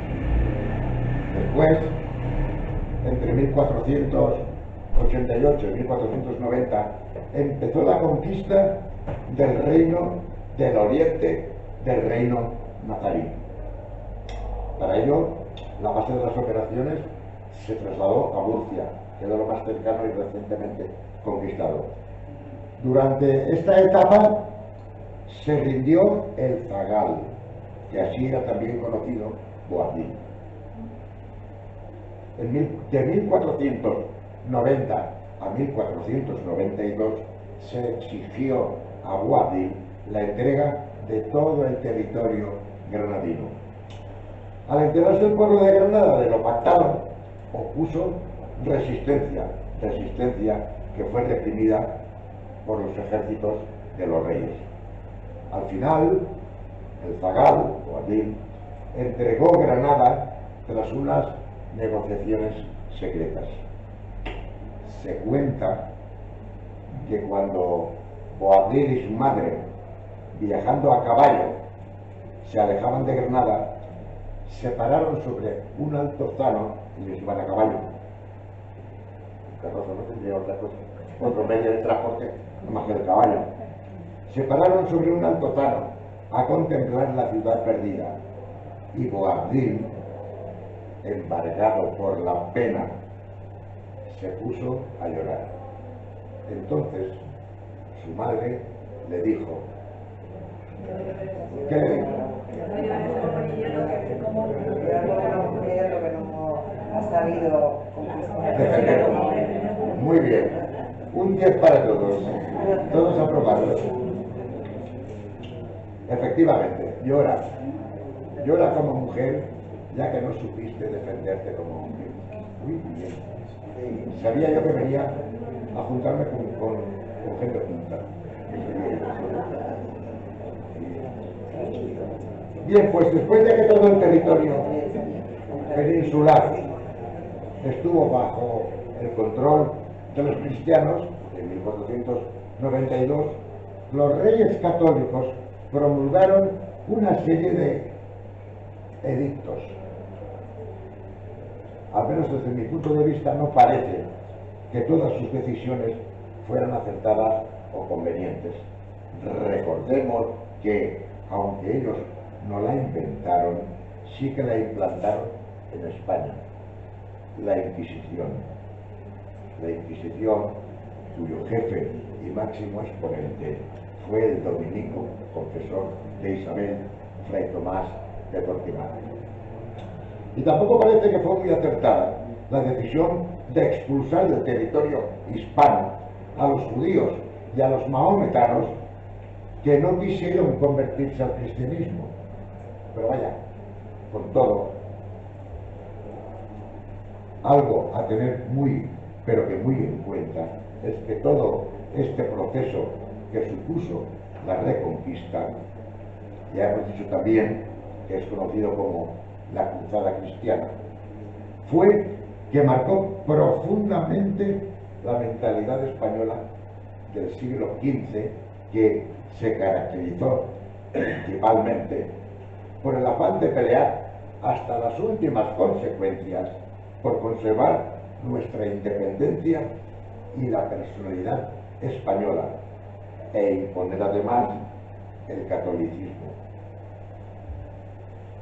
Después, entre 1488 y 1490, empezó la conquista del reino del oriente, del reino nazarí. Para ello, la base de las operaciones se trasladó a Murcia, que era lo más cercano y recientemente conquistado. Durante esta etapa se rindió el zagal, que así era también conocido Boabdil. De 1490 a 1492 se exigió a Boabdil la entrega de todo el territorio granadino. Al enterarse el pueblo de Granada de lo pactado, opuso resistencia que fue reprimida por los ejércitos de los reyes. Al final, el zagal, Boabdil, entregó Granada tras unas negociaciones secretas. Se cuenta que cuando Boabdil y su madre, viajando a caballo, se alejaban de Granada, se pararon sobre un altozano y les iban a caballo. Carroza no tendría otra cosa, otro medio de transporte, no más que el caballo. Se pararon sobre un altozano a contemplar la ciudad perdida y Boabdil, embargado por la pena, se puso a llorar. Entonces su madre le dijo, ¿qué le dijo? Lo que no ha sabido Defenderlo. Muy bien. Un 10 para todos. Todos aprobados. Efectivamente, llora. Llora como mujer, ya que no supiste defenderte como hombre. Muy bien. Sabía yo que venía a juntarme con gente junta. Bien, pues después de que todo el territorio peninsular estuvo bajo el control de los cristianos, en 1492, los reyes católicos promulgaron una serie de edictos. Al menos desde mi punto de vista no parece que todas sus decisiones fueran acertadas o convenientes. Recordemos que, aunque ellos no la inventaron, sí que la implantaron en España. La Inquisición. La Inquisición, cuyo jefe y máximo exponente fue el dominico, confesor de Isabel, Fray Tomás de Torquemada. Y tampoco parece que fue muy acertada la decisión de expulsar del territorio hispano a los judíos y a los mahometanos que no quisieron convertirse al cristianismo. Pero vaya, con todo, algo a tener muy, pero que muy en cuenta, es que todo este proceso que supuso la reconquista, ya hemos dicho también que es conocido como la Cruzada Cristiana, fue que marcó profundamente la mentalidad española del siglo XV, que se caracterizó principalmente por el afán de pelear hasta las últimas consecuencias por conservar nuestra independencia y la personalidad española e imponer además el catolicismo.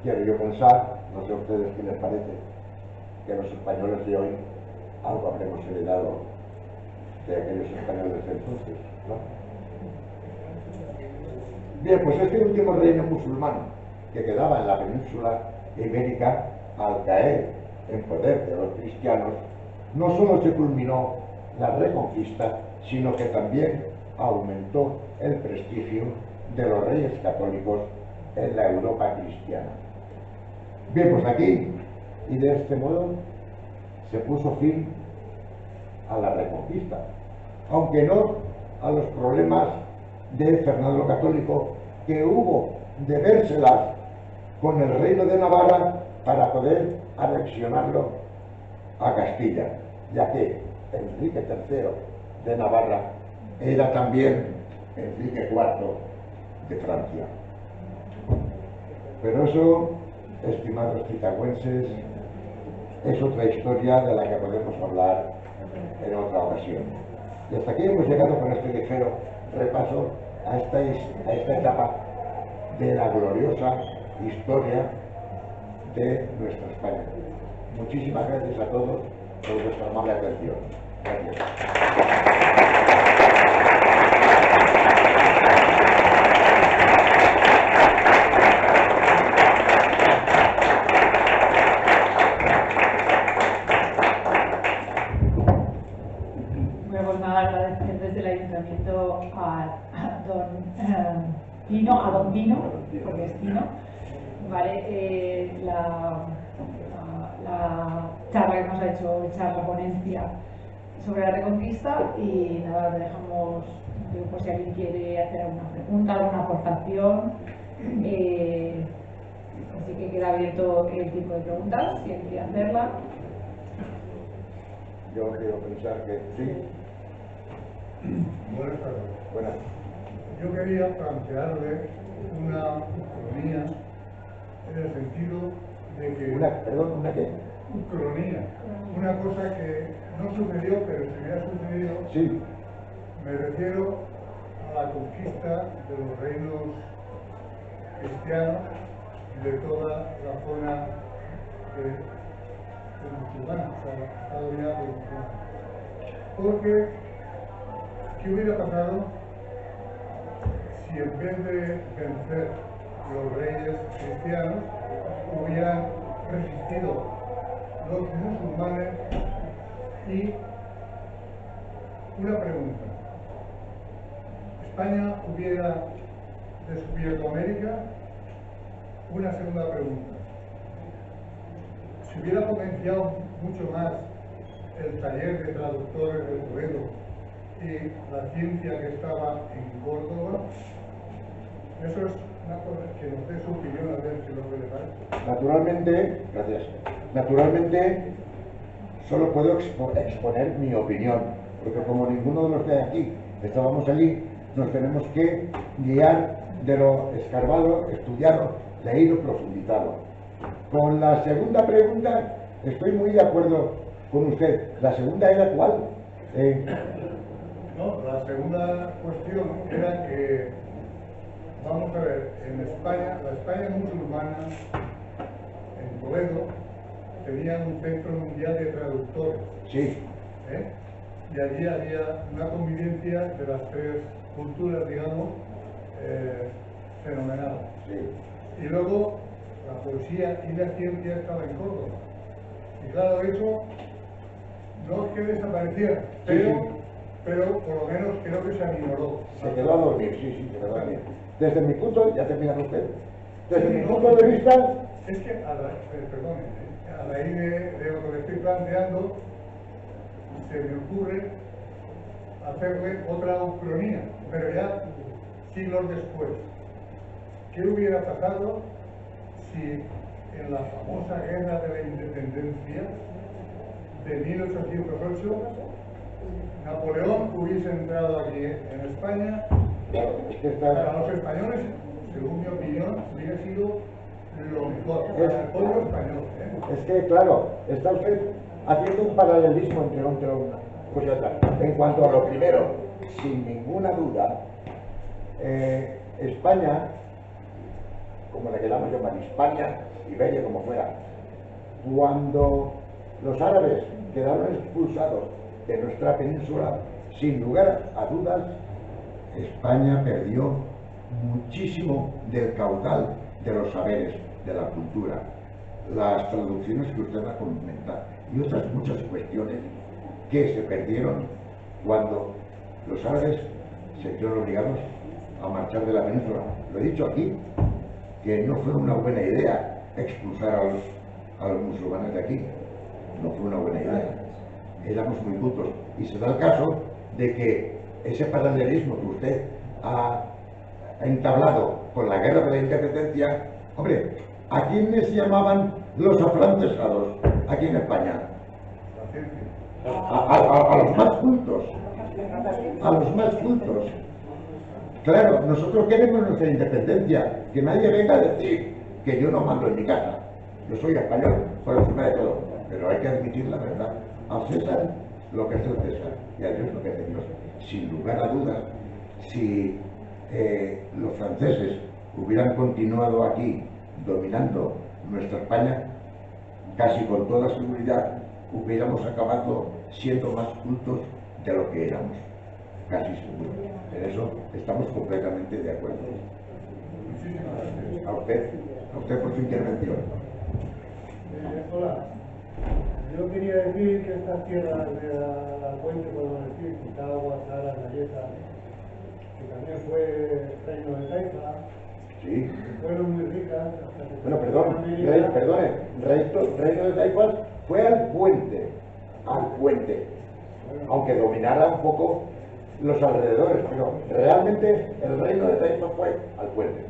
Quiero yo pensar, no sé a ustedes qué les parece, que los españoles de hoy algo habremos heredado de aquellos españoles de entonces, ¿no? Bien, pues este último reino musulmán que quedaba en la península ibérica, al caer en poder de los cristianos, no solo se culminó la reconquista, sino que también aumentó el prestigio de los reyes católicos en la Europa cristiana. Bien, pues aquí, y de este modo, se puso fin a la reconquista, aunque no a los problemas de Fernando el Católico, que hubo de vérselas con el reino de Navarra para poder anexionarlo a Castilla, ya que Enrique III de Navarra era también Enrique IV de Francia. Pero eso, estimados titagüenses, es otra historia de la que podemos hablar en otra ocasión. Y hasta aquí hemos llegado con este ligero repaso a esta etapa de la gloriosa historia de nuestra España. Muchísimas gracias a todos por vuestra amable atención. Gracias. Bueno, pues nada, agradecer desde el ayuntamiento a don Pino, porque es Pino, ¿vale? La charla que nos ha hecho, la ponencia sobre la Reconquista, y nada, le dejamos, por si alguien quiere hacer alguna pregunta, alguna aportación, así que queda abierto el tipo de preguntas, si alguien quiere hacerla. Yo quiero pensar que sí. Buenas tardes. Buenas. Yo quería plantearle una ucronía en el sentido de que... ¿Una qué? Ucronía. Una cosa que no sucedió, pero si hubiera sucedido, Sí. me refiero a la conquista de los reinos cristianos de toda la zona musulmana, o sea, está dominada por musulmanes. Porque, ¿qué hubiera pasado si en vez de vencer los reyes cristianos hubieran resistido los musulmanes? Y una pregunta: ¿España hubiera descubierto América? Una segunda pregunta: si hubiera potenciado mucho más el taller de traductores de Toledo y la ciencia que estaba en Córdoba, eso es una cosa que nos dé su opinión, a ver si lo que le parece. Naturalmente, gracias. Naturalmente, solo puedo exponer mi opinión, porque como ninguno de los que hay aquí estábamos allí, nos tenemos que guiar de lo escarbado, estudiado, leído, profundizado. Con la segunda pregunta, estoy muy de acuerdo con usted. ¿La segunda era cuál? No, la segunda cuestión era que, vamos a ver, en España, la España musulmana, en Toledo, tenían un centro mundial de traductores. Sí. Y allí había una convivencia de las tres culturas, digamos, fenomenal. Sí. Y luego la poesía y la ciencia estaban en Córdoba. Y claro, eso no es que desapareciera, pero por lo menos creo que se aminoró. Se quedó a dormir, sí, se quedó a dormir. Desde mi punto, ya termina usted. Desde mi No, punto de vista, es que a raíz de lo que le estoy planteando, se me ocurre hacerle otra ucronía, pero ya siglos después. ¿Qué hubiera pasado si en la famosa guerra de la independencia de 1808 Napoleón hubiese entrado aquí en España? claro, es que Para los españoles, según mi opinión, hubiera sido lo mejor para el pueblo español. Es que, claro, está usted haciendo un paralelismo entre una cosa y otra. En cuanto a lo primero, sin ninguna duda, España, como le queramos llamar, Hispania, Iberia, como fuera, cuando los árabes quedaron expulsados de nuestra península, sin lugar a dudas, España perdió muchísimo del caudal de los saberes, de la cultura, las traducciones que usted va a comentar y otras muchas cuestiones que se perdieron cuando los árabes se vieron obligados a marchar de la península. Lo he dicho aquí, que no fue una buena idea expulsar a los musulmanes de aquí, no fue una buena idea, éramos muy cultos, y se da el caso de que ese paralelismo que usted ha entablado con la guerra de la independencia, hombre, ¿a quiénes llamaban los afrancesados aquí en España? La ciencia. A los más cultos, a los más cultos. Claro, nosotros queremos nuestra independencia, que nadie venga a decir que yo no mando en mi casa, yo soy español por encima de todo, pero hay que admitir la verdad. Al César lo que es el César y a Dios lo que es de Dios. Sin lugar a dudas, si los franceses hubieran continuado aquí dominando nuestra España, casi con toda seguridad, hubiéramos acabado siendo más cultos de lo que éramos. Casi seguro. En eso estamos completamente de acuerdo. A usted por su intervención. Hola. Yo quería decir que estas tierras de la Puente, podemos decir, Quitagua, Sara, Galleta, que también fue reino de Taifa, Sí. fueron muy ricas hasta que... Bueno, perdone, reino de Taifas fue al puente, aunque dominara un poco los alrededores, pero realmente el reino de Taifas fue al puente.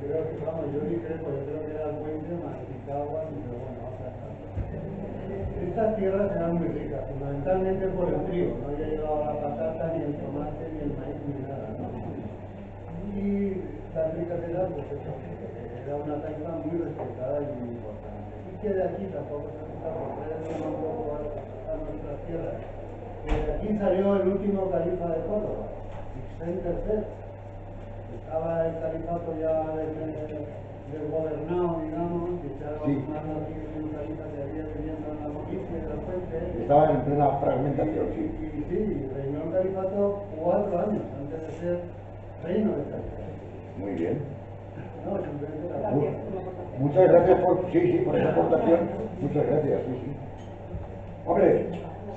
Creo que, vamos, yo discrepo, yo creo que era el puente más Quitagua, pero bueno, o sea, estas tierras eran muy ricas, fundamentalmente por el trigo, no había llegado la patata, ni el tomate, ni el maíz, ni nada, ¿no? Y las ricas eran, pues eso, era una taifa muy respetada y muy importante. Y que de aquí tampoco se está por traerlo un poco a nuestras tierras. De aquí salió el último califa de Córdoba, Ixten III. Estaba el califato ya del gobernado, digamos, y echaron mano aquí de un califa que había viviendo en la Moricia de la Fuente. Estaba en plena fragmentación, sí. Y sí, reinó el califato 4 años antes de ser reino de califato. Muy bien. No, simplemente la Muchas gracias por esa aportación. Muchas gracias, sí. Hombre,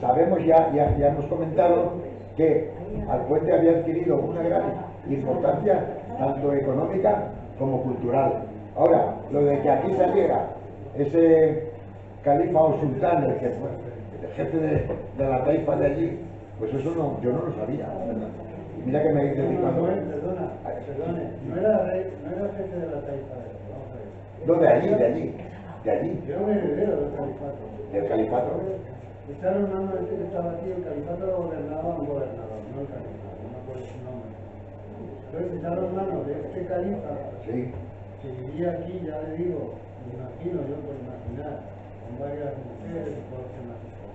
sabemos ya hemos comentado que Alpuente había adquirido una gran importancia tanto económica como cultural. Ahora, lo de que aquí saliera ese califa o sultán, el que fue el jefe de la taifa de allí, pues eso no, yo no lo sabía, ¿verdad? Mira que me dice perdone, no era jefe de la taifa, vamos a ver. No, de allí. Era un heredero del califato. Del califato. Echaron mano de este que estaba aquí, el califato lo gobernaba un gobernador, no el califa, no me acuerdo su nombre. Entonces echaron mano de este califa, Sí. que vivía aquí, ya le digo, me imagino yo por imaginar, con varias mujeres y todo lo que más hizo.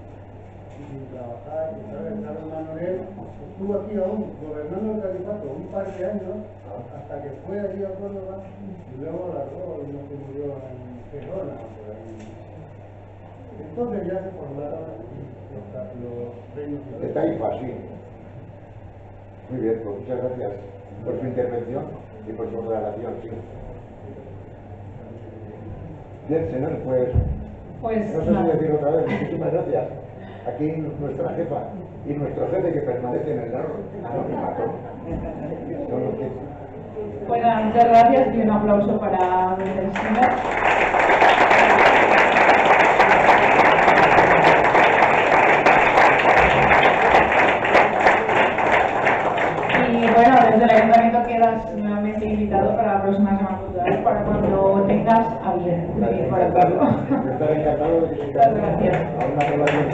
Y sin trabajar, y ¿sabes? Echaron mano de él, estuvo aquí aún gobernando el califato un par de años, hasta que fue allí a Córdoba, y luego largó y no se murió en Gerona, por ahí. Entonces ya se formaron los reinos De taifa, sí. Muy bien, pues muchas gracias por su intervención y por su aclaración, sí. Bien, señores, pues no sé si decir otra vez, muchísimas gracias. Aquí nuestra jefa y nuestro jefe que permanece en el anonimato. Son los que... Pues nada, muchas gracias y un aplauso para el señor. Y bueno, desde el ayuntamiento quedas nuevamente invitado para la próxima Semana Cultural, para cuando tengas a bien venir por el pueblo. Estaré encantado de que Muchas gracias. a una relación